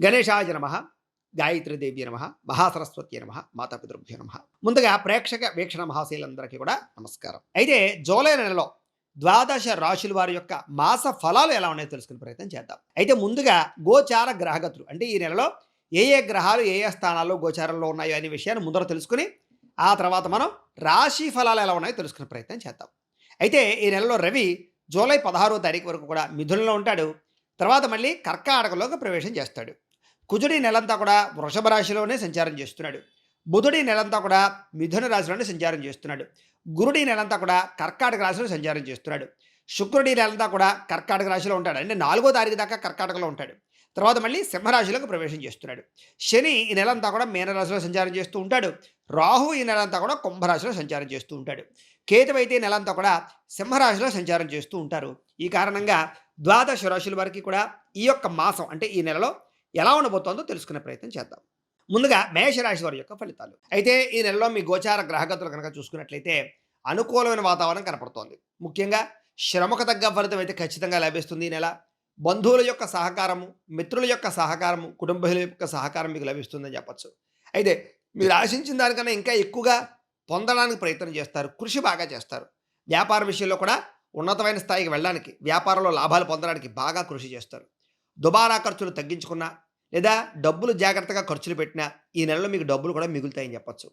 గణేశాయ నమ, గాయత్రీదేవి నమ, మహాసరస్వతి నమ, మాతాపితృభ్యో నమ. ముందుగా ప్రేక్షక వీక్షణ మహాశీలందరికీ కూడా నమస్కారం. అయితే జూలై నెలలో ద్వాదశ రాశుల వారి యొక్క మాస ఫలాలు ఎలా ఉన్నాయో తెలుసుకునే ప్రయత్నం చేద్దాం. అయితే ముందుగా గోచార గ్రహగతులు, అంటే ఈ నెలలో ఏ ఏ గ్రహాలు ఏ ఏ స్థానాల్లో గోచారంలో ఉన్నాయో అనే విషయాన్ని ముందర తెలుసుకుని ఆ తర్వాత మనం రాశి ఫలాలు ఎలా ఉన్నాయో తెలుసుకునే ప్రయత్నం చేద్దాం. అయితే ఈ నెలలో రవి జూలై 16వ తారీఖు వరకు కూడా మిథునంలో ఉంటాడు. తర్వాత మళ్ళీ కర్కాటకంలోకి ప్రవేశం చేస్తాడు. కుజుడి నెలంతా కూడా వృషభ రాశిలోనే సంచారం చేస్తున్నాడు. బుధుడి నెలంతా కూడా మిథున రాశిలోనే సంచారం చేస్తున్నాడు. గురుడి నెలంతా కూడా కర్కాటక రాశిలో సంచారం చేస్తున్నాడు. శుక్రుడి నెలంతా కూడా కర్కాటక రాశిలో ఉంటాడు, అంటే 4వ తారీఖు దాకా కర్కాటకలో ఉంటాడు. తర్వాత మళ్ళీ సింహరాశిలోకి ప్రవేశం చేస్తున్నాడు. శని ఈ నెలంతా కూడా మీనరాశిలో సంచారం చేస్తూ ఉంటాడు. రాహు ఈ నెలంతా కూడా కుంభరాశిలో సంచారం చేస్తూ ఉంటాడు. కేతువు అయితే ఈ నెలంతా కూడా సింహరాశిలో సంచారం చేస్తూ ఉంటారు. ఈ కారణంగా ద్వాదశ రాశుల వారికి కూడా ఈ యొక్క మాసం, అంటే ఈ నెలలో ఎలా ఉండబోతోందో తెలుసుకునే ప్రయత్నం చేద్దాం. ముందుగా మేషరాశి వారి యొక్క ఫలితాలు. అయితే ఈ నెలలో మీ గోచార గ్రహగతులు కనుక చూసుకున్నట్లయితే అనుకూలమైన వాతావరణం కనపడుతోంది. ముఖ్యంగా శ్రమకు తగ్గ ఫలితం అయితే ఖచ్చితంగా లభిస్తుంది. ఈ నెల బంధువుల యొక్క సహకారము, మిత్రుల యొక్క సహకారము, కుటుంబీకుల యొక్క సహకారం మీకు లభిస్తుందని చెప్పచ్చు. అయితే మీరు ఆశించిన దానికన్నా ఇంకా ఎక్కువగా పొందడానికి ప్రయత్నం చేస్తారు, కృషి బాగా చేస్తారు. వ్యాపార విషయంలో కూడా ఉన్నతమైన స్థాయికి వెళ్ళడానికి, వ్యాపారంలో లాభాలు పొందడానికి బాగా కృషి చేస్తారు. దుబారా ఖర్చులు తగ్గించుకున్నా లేదా డబ్బులు జాగ్రత్తగా ఖర్చులు పెట్టినా ఈ నెలలో మీకు డబ్బులు కూడా మిగులుతాయని చెప్పచ్చు.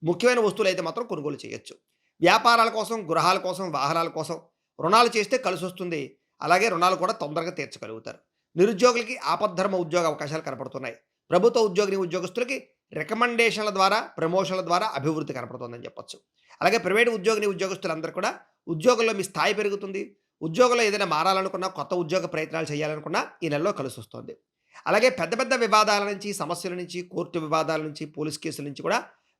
ముఖ్యమైన వస్తువులు అయితే మాత్రం కొనుగోలు చేయొచ్చు. వ్యాపారాల కోసం, గృహాల కోసం, వాహనాల కోసం రుణాలు చేస్తే కలిసి వస్తుంది. అలాగే రుణాలు కూడా తొందరగా తీర్చగలుగుతారు. నిరుద్యోగులకి ఆపద్ధర్మ ఉద్యోగ అవకాశాలు కనపడుతున్నాయి. ప్రభుత్వ ఉద్యోగస్తులకి రికమెండేషన్ల ద్వారా, ప్రమోషన్ల ద్వారా అభివృద్ధి కనపడుతుందని చెప్పొచ్చు. అలాగే ప్రైవేటు ఉద్యోగస్తులందరూ కూడా ఉద్యోగంలో మీ స్థాయి పెరుగుతుంది. ఉద్యోగంలో ఏదైనా మారాలనుకున్నా, కొత్త ఉద్యోగ ప్రయత్నాలు చేయాలనుకున్నా ఈ నెలలో కలిసి వస్తుంది. అలాగే పెద్ద పెద్ద వివాదాల నుంచి, సమస్యల నుంచి, కోర్టు వివాదాల నుంచి, పోలీస్ కేసుల నుంచి కూడా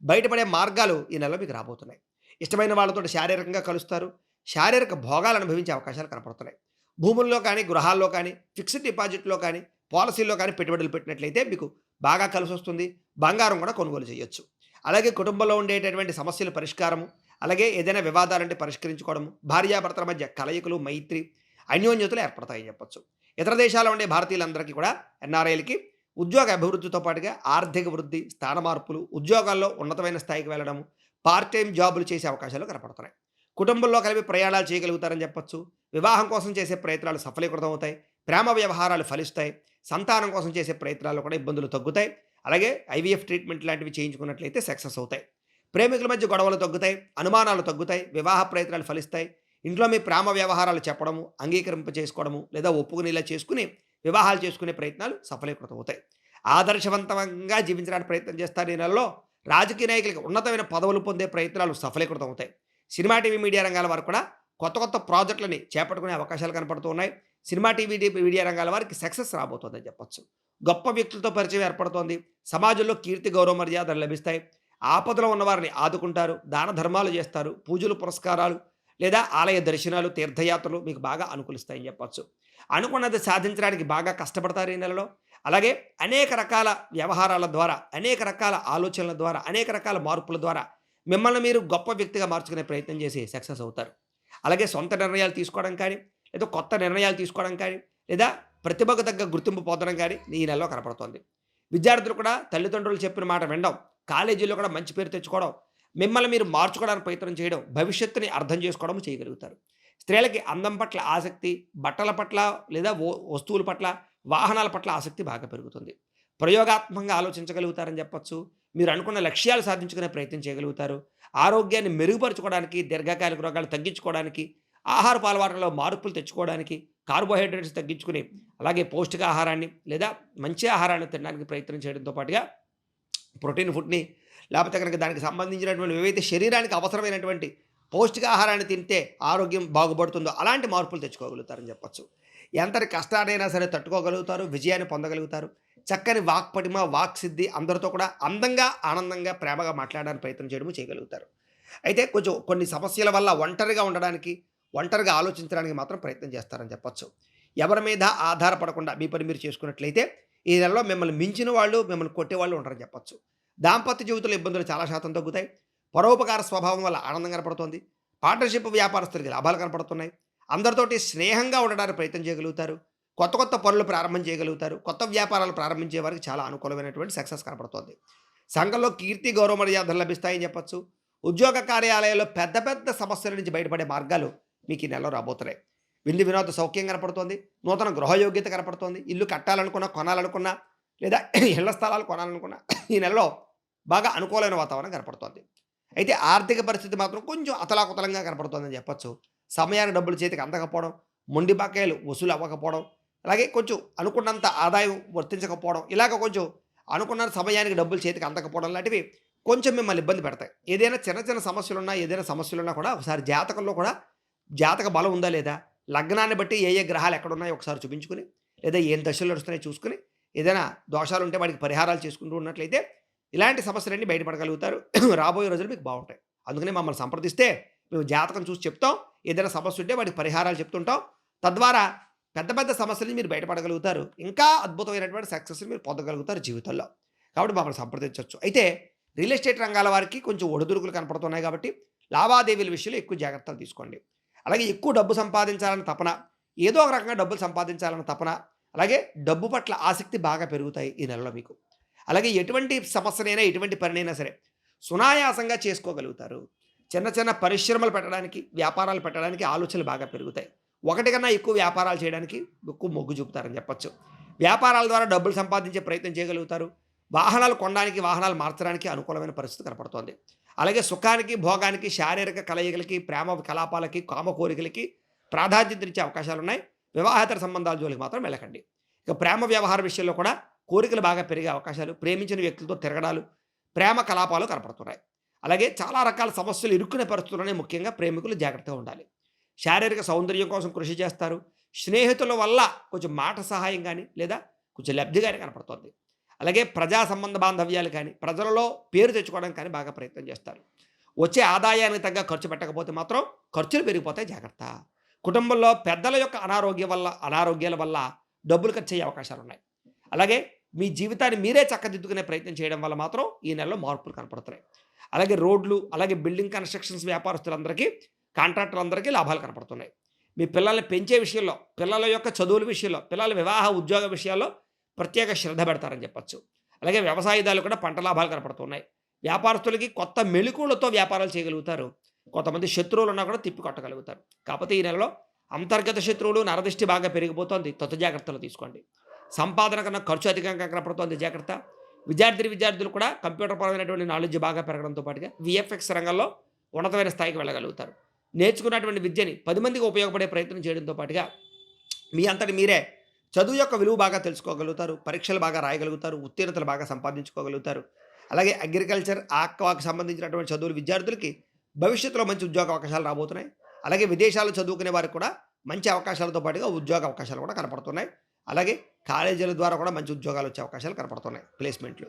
బయటపడే మార్గాలు ఈ నెలలో మీకు రాబోతున్నాయి. ఇష్టమైన వాళ్ళతో శారీరకంగా కలుస్తారు. శారీరక భోగాలు అనుభవించే అవకాశాలు కనపడుతున్నాయి. భూముల్లో కానీ, గృహాల్లో కానీ, ఫిక్స్డ్ డిపాజిట్లో కానీ, పాలసీల్లో కానీ పెట్టుబడులు పెట్టినట్లయితే మీకు బాగా కలిసి వస్తుంది. బంగారం కూడా కొనుగోలు చేయొచ్చు. అలాగే కుటుంబంలో ఉండేటటువంటి సమస్యల పరిష్కారము, అలాగే ఏదైనా వివాదాలంటే పరిష్కరించుకోవడము, భార్యాభర్తల మధ్య కలయికలు, మైత్రి, అన్యోన్యతలు ఏర్పడతాయని చెప్పొచ్చు. ఇతర దేశాల్లో ఉండే భారతీయులందరికీ కూడా, ఎన్ఆర్ఐలకి ఉద్యోగ అభివృద్ధితో పాటుగా ఆర్థిక వృద్ధి, స్థాన మార్పులు, ఉద్యోగాల్లో ఉన్నతమైన స్థాయికి వెళ్ళడము, పార్ట్ టైం జాబులు చేసే అవకాశాలు కనపడుతున్నాయి. కుటుంబంలో కలిపి ప్రయాణాలు చేయగలుగుతారని చెప్పొచ్చు. వివాహం కోసం చేసే ప్రయత్నాలు సఫలీకృతం అవుతాయి. ప్రేమ వ్యవహారాలు ఫలిస్తాయి. సంతానం కోసం చేసే ప్రయత్నాల్లో కూడా ఇబ్బందులు తగ్గుతాయి. అలాగే ఐవీఎఫ్ ట్రీట్మెంట్ లాంటివి చేయించుకున్నట్లయితే సక్సెస్ అవుతాయి. ప్రేమికుల మధ్య గొడవలు తగ్గుతాయి, అనుమానాలు తగ్గుతాయి, వివాహ ప్రయత్నాలు ఫలిస్తాయి. ఇంట్లో మీ ప్రేమ వ్యవహారాలు చెప్పడము, అంగీకరింప చేసుకోవడము లేదా ఒప్పుకునేలా చేసుకుని వివాహాలు చేసుకునే ప్రయత్నాలు సఫలీకృతం అవుతాయి. ఆదర్శవంతంగా జీవించడానికి ప్రయత్నం చేస్తారు. ఈ నెలలో రాజకీయ నాయకులకి ఉన్నతమైన పదవులు పొందే ప్రయత్నాలు సఫలీకృతం అవుతాయి. సినిమా, టీవీ, మీడియా రంగాల వారు కూడా కొత్త కొత్త ప్రాజెక్టులని చేపట్టుకునే అవకాశాలు కనపడుతూ ఉన్నాయి. సినిమా, టీవీ, మీడియా రంగాల వారికి సక్సెస్ రాబోతుందని చెప్పొచ్చు. గొప్ప వ్యక్తులతో పరిచయం ఏర్పడుతోంది. సమాజంలో కీర్తి, గౌరవ మర్యాదలు లభిస్తాయి. ఆపదలో ఉన్నవారిని ఆదుకుంటారు. దాన ధర్మాలు చేస్తారు. పూజలు, పురస్కారాలు లేదా ఆలయ దర్శనాలు, తీర్థయాత్రలు మీకు బాగా అనుకూలిస్తాయని చెప్పొచ్చు. అనుకున్నది సాధించడానికి బాగా కష్టపడతారు ఈ నెలలో. అలాగే అనేక రకాల వ్యవహారాల ద్వారా, అనేక రకాల ఆలోచనల ద్వారా, అనేక రకాల మార్పుల ద్వారా మిమ్మల్ని మీరు గొప్ప వ్యక్తిగా మార్చుకునే ప్రయత్నం చేసి సక్సెస్ అవుతారు. అలాగే సొంత నిర్ణయాలు తీసుకోవడం కానీ, లేదా కొత్త నిర్ణయాలు తీసుకోవడం కానీ, లేదా ప్రతిభకు తగ్గ గుర్తింపు పొందడం కానీ ఈ నెలలో కనపడుతోంది. విద్యార్థులు కూడా తల్లిదండ్రులు చెప్పిన మాట వినడం, కాలేజీలో కూడా మంచి పేరు తెచ్చుకోవడం, మిమ్మల్ని మీరు మార్చుకోవడానికి ప్రయత్నం చేయడం, భవిష్యత్తుని అర్థం చేసుకోవడం చేయగలుగుతారు. స్త్రీలకి అందం పట్ల ఆసక్తి, బట్టల పట్ల లేదా వస్తువుల పట్ల, వాహనాల పట్ల ఆసక్తి బాగా పెరుగుతుంది. ప్రయోగాత్మకంగా ఆలోచించగలుగుతారని చెప్పొచ్చు. మీరు అనుకున్న లక్ష్యాలు సాధించుకునే ప్రయత్నం చేయగలుగుతారు. ఆరోగ్యాన్ని మెరుగుపరచుకోవడానికి, దీర్ఘకాలిక రోగాలు తగ్గించుకోవడానికి, ఆహారపు అలవాట్లలో మార్పులు తెచ్చుకోవడానికి, కార్బోహైడ్రేట్స్ తగ్గించుకుని అలాగే పౌష్టికాహారాన్ని లేదా మంచి ఆహారాన్ని తినడానికి ప్రయత్నం చేయడంతో పాటుగా ప్రోటీన్ ఫుడ్ని, లేకపోతే కనుక దానికి సంబంధించినటువంటి ఏవైతే శరీరానికి అవసరమైనటువంటి పౌష్టికాహారాన్ని తింటే ఆరోగ్యం బాగుపడుతుందో అలాంటి మార్పులు తెచ్చుకోగలుగుతారని చెప్పొచ్చు. ఎంతటి కష్టాన్నైనా సరే తట్టుకోగలుగుతారు, విజయాన్ని పొందగలుగుతారు. చక్కని వాక్పటిమ, వాక్సిద్ధి, అందరితో కూడా అందంగా, ఆనందంగా, ప్రేమగా మాట్లాడడానికి ప్రయత్నం చేయగలుగుతారు. అయితే కొన్ని సమస్యల వల్ల ఒంటరిగా ఉండడానికి, ఒంటరిగా ఆలోచించడానికి మాత్రం ప్రయత్నం చేస్తారని చెప్పొచ్చు. ఎవరి మీద ఆధారపడకుండా మీ పని మీరు చేసుకున్నట్లయితే ఈ నెలలో మిమ్మల్ని మించిన వాళ్ళు, మిమ్మల్ని కొట్టేవాళ్ళు ఉంటారని చెప్పొచ్చు. దాంపత్య జీవితంలో ఇబ్బందులు చాలా శాతం తగ్గుతాయి. పరోపకార స్వభావం వల్ల ఆనందం కనపడుతోంది. పార్ట్నర్షిప్ వ్యాపారస్తులకి లాభాలు కనపడుతున్నాయి. అందరితోటి స్నేహంగా ఉండడానికి ప్రయత్నం చేయగలుగుతారు. కొత్త కొత్త పనులు ప్రారంభం చేయగలుగుతారు. కొత్త వ్యాపారాలు ప్రారంభించే వారికి చాలా అనుకూలమైనటువంటి సక్సెస్ కనపడుతోంది. సంఘంలో కీర్తి, గౌరవ మర్యాదలు లభిస్తాయని చెప్పొచ్చు. ఉద్యోగ కార్యాలయాల్లో పెద్ద పెద్ద సమస్యల నుంచి బయటపడే మార్గాలు మీకు ఈ నెలలో రాబోతున్నాయి. విందు వినోద సౌఖ్యం కనపడుతోంది. నూతన గృహయోగ్యత కనపడుతోంది. ఇల్లు కట్టాలనుకున్నా, కొనాలనుకున్నా లేదా ఇళ్ల స్థలాలు కొనాలనుకున్నా ఈ నెలలో బాగా అనుకూలమైన వాతావరణం కనపడుతోంది. అయితే ఆర్థిక పరిస్థితి మాత్రం కొంచెం అతలాకుతలంగా కనపడుతోందని చెప్పొచ్చు. సమయానికి డబ్బులు చేతికి అందకపోవడం, మొండి బకాయిలు వసూలు అవ్వకపోవడం, అలాగే కొంచెం అనుకున్నంత ఆదాయం వర్తించకపోవడం, ఇలాగ కొంచెం అనుకున్న సమయానికి డబ్బులు చేతికి అందకపోవడం లాంటివి కొంచెం మిమ్మల్ని ఇబ్బంది పెడతాయి. ఏదైనా చిన్న చిన్న సమస్యలున్నా, ఏదైనా సమస్యలున్నా కూడా ఒకసారి జాతకంలో కూడా జాతక బలం ఉందా లేదా, లగ్నాన్ని బట్టి ఏ ఏ గ్రహాలు ఎక్కడున్నాయో ఒకసారి చూపించుకుని, లేదా ఏం దశలు నడుస్తున్నాయో చూసుకుని, ఏదైనా దోషాలుంటే వాటికి పరిహారాలు చేసుకుంటూ ఉన్నట్లయితే ఇలాంటి సమస్యలన్నీ బయటపడగలుగుతారు. రాబోయే రోజులు మీకు బాగుంటాయి. అందుకనే మమ్మల్ని సంప్రదిస్తే మేము జాతకం చూసి చెప్తాం. ఏదైనా సమస్య ఉంటే వాటికి పరిహారాలు చెప్తుంటాం. తద్వారా పెద్ద పెద్ద సమస్యల నుంచి మీరు బయటపడగలుగుతారు. ఇంకా అద్భుతమైనటువంటి సక్సెస్‌ని మీరు పొందగలుగుతారు జీవితంలో. కాబట్టి మమ్మల్ని సంప్రదించొచ్చు. అయితే రియల్ ఎస్టేట్ రంగాల వారికి కొంచెం ఒడిదుడుకులు కనపడుతున్నాయి కాబట్టి లావాదేవీల విషయంలో ఎక్కువ జాగ్రత్తలు తీసుకోండి. అలాగే ఎక్కువ డబ్బు సంపాదించాలన్న తపన, ఏదో ఒక రకంగా డబ్బులు సంపాదించాలన్న తపన, అలాగే డబ్బు పట్ల ఆసక్తి బాగా పెరుగుతాయి ఈ నెలలో మీకు. అలాగే ఎటువంటి సమస్యనైనా, ఎటువంటి పనినైనా సరే సునాయాసంగా చేసుకోగలుగుతారు. చిన్న చిన్న పరిశ్రమలు పెట్టడానికి, వ్యాపారాలు పెట్టడానికి ఆలోచనలు బాగా పెరుగుతాయి. ఒకటి కన్నా ఎక్కువ వ్యాపారాలు చేయడానికి ఎక్కువ మొగ్గు చూపుతారని చెప్పొచ్చు. వ్యాపారాల ద్వారా డబ్బులు సంపాదించే ప్రయత్నం చేయగలుగుతారు. వాహనాలు కొనడానికి, వాహనాలు మార్చడానికి అనుకూలమైన పరిస్థితి కనపడుతోంది. అలాగే సుఖానికి, భోగానికి, శారీరక కలయికలకి, ప్రేమ కలాపాలకి, కామ కోరికలకి ప్రాధాన్యతనిచ్చే అవకాశాలున్నాయి. వివాహేతర సంబంధాల జోలికి మాత్రం వెళ్ళకండి. ఇక ప్రేమ వ్యవహార విషయంలో కూడా కోరికలు బాగా పెరిగే అవకాశాలు, ప్రేమించిన వ్యక్తులతో తిరగడాలు, ప్రేమ కలాపాలు కనపడుతున్నాయి. అలాగే చాలా రకాల సమస్యలు ఇరుక్కునే పరిస్థితుల్లోనే ముఖ్యంగా ప్రేమికులు జాగ్రత్తగా ఉండాలి. శారీరక సౌందర్యం కోసం కృషి చేస్తారు. స్నేహితుల వల్ల కొంచెం మాట సహాయం కానీ లేదా కొంచెం లబ్ధి కానీ కనపడుతుంది. అలాగే ప్రజా సంబంధ బాంధవ్యాలు కానీ, ప్రజలలో పేరు తెచ్చుకోవడానికి కానీ బాగా ప్రయత్నం చేస్తారు. వచ్చే ఆదాయానికి తగ్గ ఖర్చు పెట్టకపోతే మాత్రం ఖర్చులు పెరిగిపోతాయి, జాగ్రత్త. కుటుంబంలో పెద్దల యొక్క అనారోగ్యాల వల్ల డబ్బులు ఖర్చు అయ్యే అవకాశాలు ఉన్నాయి. అలాగే మీ జీవితాన్ని మీరే చక్కదిద్దుకునే ప్రయత్నం చేయడం వల్ల మాత్రం ఈ నెలలో మార్పులు కనపడుతున్నాయి. అలాగే రోడ్లు, అలాగే బిల్డింగ్ కన్స్ట్రక్షన్స్ వ్యాపారస్తులందరికీ, కాంట్రాక్టర్లందరికీ లాభాలు కనపడుతున్నాయి. మీ పిల్లల్ని పెంచే విషయంలో, పిల్లల యొక్క చదువుల విషయంలో, పిల్లల వివాహ ఉద్యోగ విషయాల్లో ప్రత్యేక శ్రద్ధ పెడతారని చెప్పొచ్చు. అలాగే వ్యవసాయదారులు కూడా పంట లాభాలు కనపడుతున్నాయి. వ్యాపారస్తులకి కొత్త మెళుకువలతో వ్యాపారాలు చేయగలుగుతారు. కొంతమంది శత్రువులు ఉన్నా కూడా తిప్పి కొట్టగలుగుతారు. కాకపోతే ఈ నెలలో అంతర్గత శత్రువులు, నరదిష్టి బాగా పెరిగిపోతుంది. జాగ్రత్తలు తీసుకోండి. సంపాదన కన్నా ఖర్చు అధికంగా కనపడుతోంది, జాగ్రత్త. విద్యార్థులు కూడా కంప్యూటర్ పరమైనటువంటి నాలెడ్జ్ బాగా పెరగడంతో పాటుగా విఎఫ్ఎక్స్ రంగంలో ఉన్నతమైన స్థాయికి వెళ్ళగలుగుతారు. నేర్చుకున్నటువంటి విద్యని 10 మందికి ఉపయోగపడే ప్రయత్నం చేయడంతో పాటుగా మీ అంతటి మీరే చదువు యొక్క విలువ బాగా తెలుసుకోగలుగుతారు. పరీక్షలు బాగా రాయగలుగుతారు. ఉత్తీర్ణతలు బాగా సంపాదించుకోగలుగుతారు. అలాగే అగ్రికల్చర్, ఆక్వాకు సంబంధించినటువంటి చదువులు విద్యార్థులకి భవిష్యత్తులో మంచి ఉద్యోగ అవకాశాలు రాబోతున్నాయి. అలాగే విదేశాల్లో చదువుకునే వారికి కూడా మంచి అవకాశాలతో పాటుగా ఉద్యోగ అవకాశాలు కూడా కనపడుతున్నాయి. అలాగే కాలేజీల ద్వారా కూడా మంచి ఉద్యోగాలు వచ్చే అవకాశాలు కనపడుతున్నాయి, ప్లేస్మెంట్లు.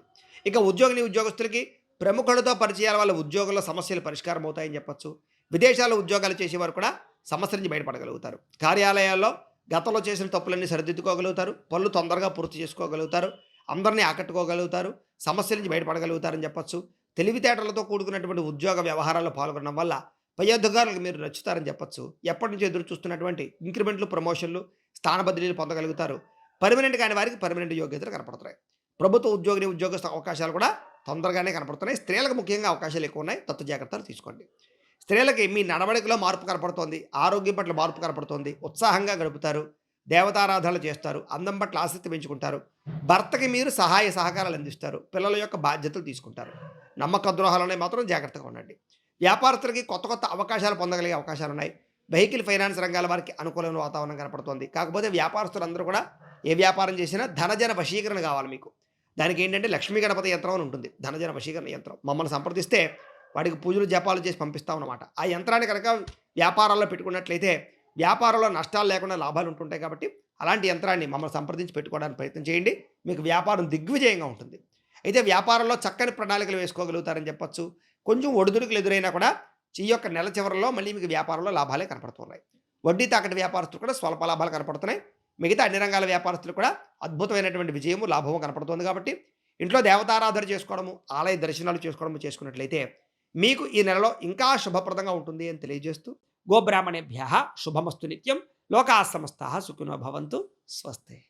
ఇక ఉద్యోగస్తులకి ప్రముఖులతో పరిచయాల వల్ల ఉద్యోగంలో సమస్యలు పరిష్కారం అవుతాయని చెప్పొచ్చు. విదేశాల్లో ఉద్యోగాలు చేసేవారు కూడా సమస్యల నుంచి బయటపడగలుగుతారు. కార్యాలయాల్లో గతంలో చేసిన తప్పులన్నీ సరిదిద్దుకోగలుగుతారు. పనులు తొందరగా పూర్తి చేసుకోగలుగుతారు. అందరినీ ఆకట్టుకోగలుగుతారు. సమస్యల నుంచి బయటపడగలుగుతారని చెప్పొచ్చు. తెలివితేటలతో కూడుకున్నటువంటి ఉద్యోగ వ్యవహారాల్లో పాల్గొనడం వల్ల పై అధికారులకు మీరు నచ్చుతారని చెప్పొచ్చు. ఎప్పటి నుంచి ఎదురు చూస్తున్నటువంటి ఇంక్రిమెంట్లు, ప్రమోషన్లు, స్థాన బదిలీలు పొందగలుగుతారు. పర్మనెంట్ కాని వారికి పర్మనెంట్ యోగ్యతలు కనపడుతున్నాయి. ప్రభుత్వ ఉద్యోగస్తుల అవకాశాలు కూడా తొందరగానే కనపడుతున్నాయి. స్త్రీలకు ముఖ్యంగా అవకాశాలు ఎక్కువ ఉన్నాయి. జాగ్రత్తలు తీసుకోండి. స్త్రీలకి మీ నడవడికలో మార్పు కనపడుతోంది. ఆరోగ్యం పట్ల మార్పు కనపడుతోంది. ఉత్సాహంగా గడుపుతారు. దేవతారాధనలు చేస్తారు. అందం పట్ల ఆసక్తి పెంచుకుంటారు. భర్తకి మీరు సహాయ సహకారాలు అందిస్తారు. పిల్లల యొక్క బాధ్యతలు తీసుకుంటారు. నమ్మక ద్రోహాలనే మాత్రం జాగ్రత్తగా ఉండండి. వ్యాపారస్తులకి కొత్త అవకాశాలు పొందగలిగే అవకాశాలు ఉన్నాయి. వెహికల్ ఫైనాన్స్ రంగాల వారికి అనుకూలమైన వాతావరణం కనపడుతోంది. కాకపోతే వ్యాపారస్తులందరూ కూడా ఏ వ్యాపారం చేసినా ధనజన వశీకరణ కావాలి మీకు. దానికి ఏంటంటే లక్ష్మీ గణపతి యంత్రం అని ఉంటుంది, ధనజన వశీకరణ యంత్రం. మమ్మల్ని సంప్రదిస్తే వాడికి పూజలు జపాలు చేసి పంపిస్తాం అన్నమాట. ఆ యంత్రాన్ని కనుక వ్యాపారాల్లో పెట్టుకున్నట్లయితే వ్యాపారంలో నష్టాలు లేకుండా లాభాలు ఉంటుంటాయి. కాబట్టి అలాంటి యంత్రాన్ని మమ్మల్ని సంప్రదించి పెట్టుకోవడానికి ప్రయత్నం చేయండి. మీకు వ్యాపారం దిగ్విజయంగా ఉంటుంది. అయితే వ్యాపారంలో చక్కని ప్రణాళికలు వేసుకోగలుగుతారని చెప్పొచ్చు. కొంచెం ఒడిదుడుకులు ఎదురైనా కూడా ఈ యొక్క నెల చివరిలో మళ్ళీ మీకు వ్యాపారంలో లాభాలే కనపడుతున్నాయి. వడ్డీ తాకటి వ్యాపారస్తులు కూడా స్వల్ప లాభాలు కనపడుతున్నాయి. మిగతా అన్ని రంగాల వ్యాపారస్తులు కూడా అద్భుతమైనటువంటి విజయము, లాభము కనపడుతుంది. కాబట్టి ఇంట్లో దేవతారాధన చేసుకోవడము, ఆలయ దర్శనాలు చేసుకున్నట్లయితే మీకు ఈ నెలలో ఇంకా శుభప్రదంగా ఉంటుంది అని తెలియజేస్తూ, గోబ్రాహ్మణేభ్యః శుభమస్తు నిత్యం. లోకా సమస్తాః సుఖినో భవంతు. స్వస్తి.